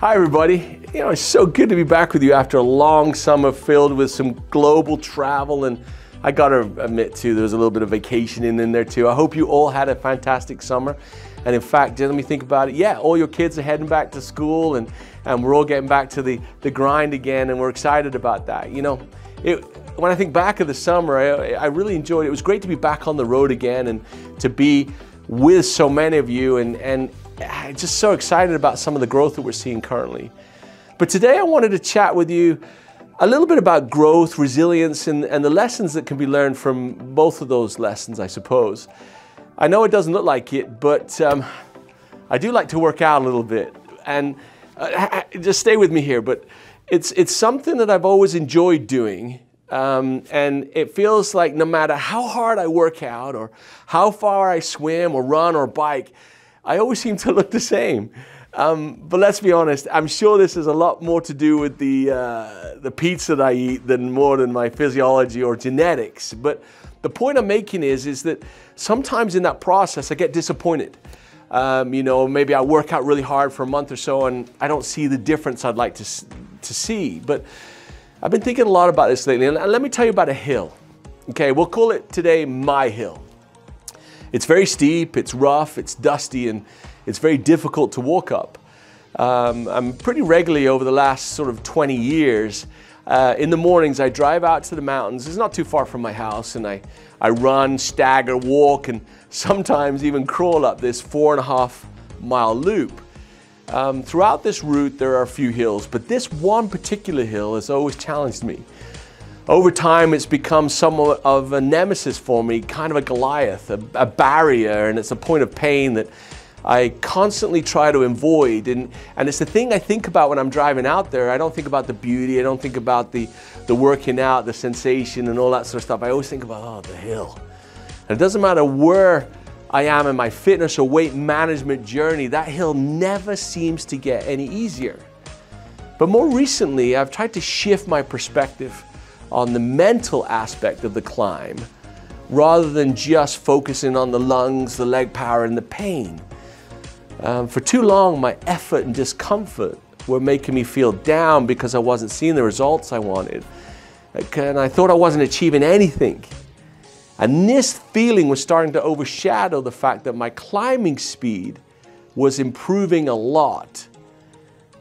Hi everybody. It's so good to be back with you after a long summer filled with some global travel, and I gotta admit too, there was a little bit of vacationing in there too. I hope you all had a fantastic summer. And in fact, let me think about it. Yeah, all your kids are heading back to school and we're all getting back to the grind again, and we're excited about that. When I think back of the summer, I really enjoyed it. It was great to be back on the road again and to be with so many of you, and I'm just so excited about some of the growth that we're seeing currently. But today I wanted to chat with you a little bit about growth, resilience, and the lessons that can be learned from both of those lessons, I suppose. I know it doesn't look like it, but I do like to work out a little bit. And just stay with me here, but it's something that I've always enjoyed doing. And it feels like no matter how hard I work out or how far I swim or run or bike, I always seem to look the same. But let's be honest, I'm sure this is a lot more to do with the pizza that I eat than my physiology or genetics. But the point I'm making is that sometimes in that process I get disappointed. Maybe I work out really hard for a month or so and I don't see the difference I'd like to see. But I've been thinking a lot about this lately, and let me tell you about a hill. Okay, we'll call it today my hill. It's very steep, it's rough, it's dusty, and it's very difficult to walk up. I'm pretty regularly over the last sort of 20 years, in the mornings I drive out to the mountains. It's not too far from my house, and I run, stagger, walk, and sometimes even crawl up this 4.5 mile loop. Throughout this route there are a few hills, but this one particular hill has always challenged me. Over time it's become somewhat of a nemesis for me, kind of a Goliath, a barrier, and it's a point of pain that I constantly try to avoid. And it's the thing I think about when I'm driving out there. I don't think about the beauty, I don't think about the working out, the sensation and all that sort of stuff. I always think about, oh, the hill. And it doesn't matter where I am in my fitness or weight management journey, that hill never seems to get any easier. But more recently, I've tried to shift my perspective on the mental aspect of the climb, rather than just focusing on the lungs, the leg power, and the pain. For too long, my effort and discomfort were making me feel down because I wasn't seeing the results I wanted. And I thought I wasn't achieving anything. And this feeling was starting to overshadow the fact that my climbing speed was improving a lot.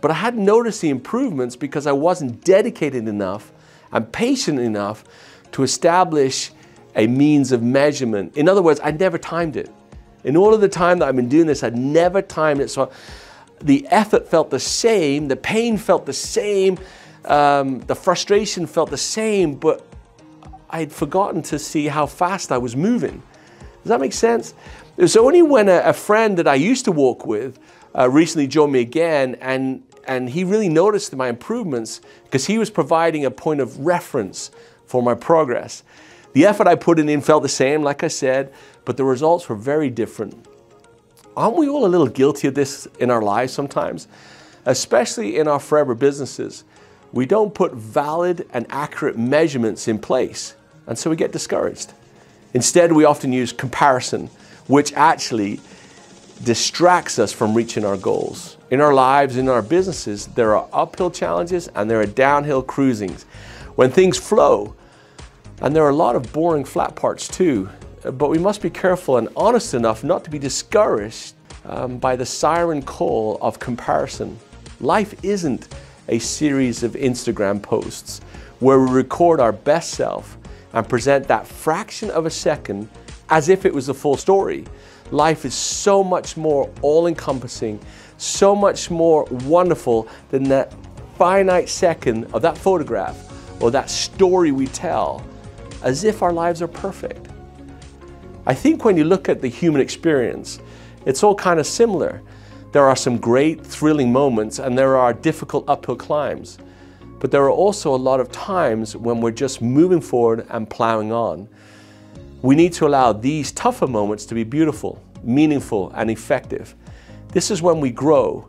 But I hadn't noticed the improvements because I wasn't dedicated enough and patient enough to establish a means of measurement. In other words, I never timed it. In all of the time that I've been doing this, I'd never timed it. So the effort felt the same, the pain felt the same, the frustration felt the same, but I'd forgotten to see how fast I was moving. Does that make sense? It was only when a friend that I used to walk with recently joined me again, and he really noticed my improvements because he was providing a point of reference for my progress. The effort I put in felt the same, like I said, but the results were very different. Aren't we all a little guilty of this in our lives sometimes? Especially in our forever businesses. We don't put valid and accurate measurements in place, and so we get discouraged. Instead, we often use comparison, which actually distracts us from reaching our goals. In our lives, in our businesses, there are uphill challenges and there are downhill cruisings. When things flow, and there are a lot of boring flat parts too, but we must be careful and honest enough not to be discouraged by the siren call of comparison. Life isn't a series of Instagram posts where we record our best self and present that fraction of a second as if it was the full story. Life is so much more all-encompassing, so much more wonderful than that finite second of that photograph or that story we tell, as if our lives are perfect. I think when you look at the human experience, it's all kind of similar. There are some great, thrilling moments and there are difficult uphill climbs. But there are also a lot of times when we're just moving forward and plowing on. We need to allow these tougher moments to be beautiful, meaningful, and effective. This is when we grow,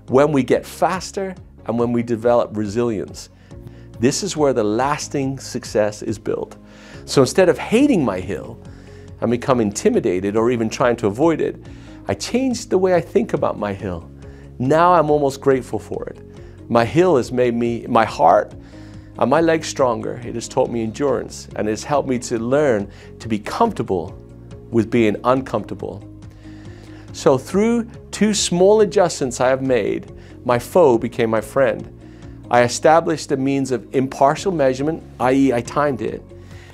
when we get faster, and when we develop resilience. This is where the lasting success is built. So instead of hating my hill and become intimidated or even trying to avoid it, I changed the way I think about my hill. Now I'm almost grateful for it. My hill has made my heart and my legs stronger. It has taught me endurance, and it has helped me to learn to be comfortable with being uncomfortable. So through 2 small adjustments I have made, my foe became my friend. I established a means of impartial measurement, i.e. I timed it,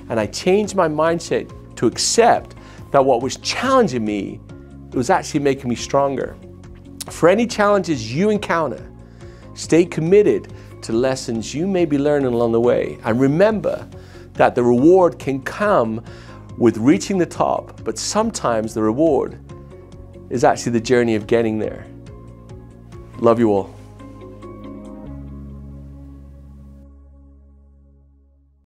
and I changed my mindset to accept that what was challenging me, it was actually making me stronger. For any challenges you encounter, stay committed to lessons you may be learning along the way, and remember that the reward can come with reaching the top, but sometimes the reward is actually the journey of getting there. Love you all.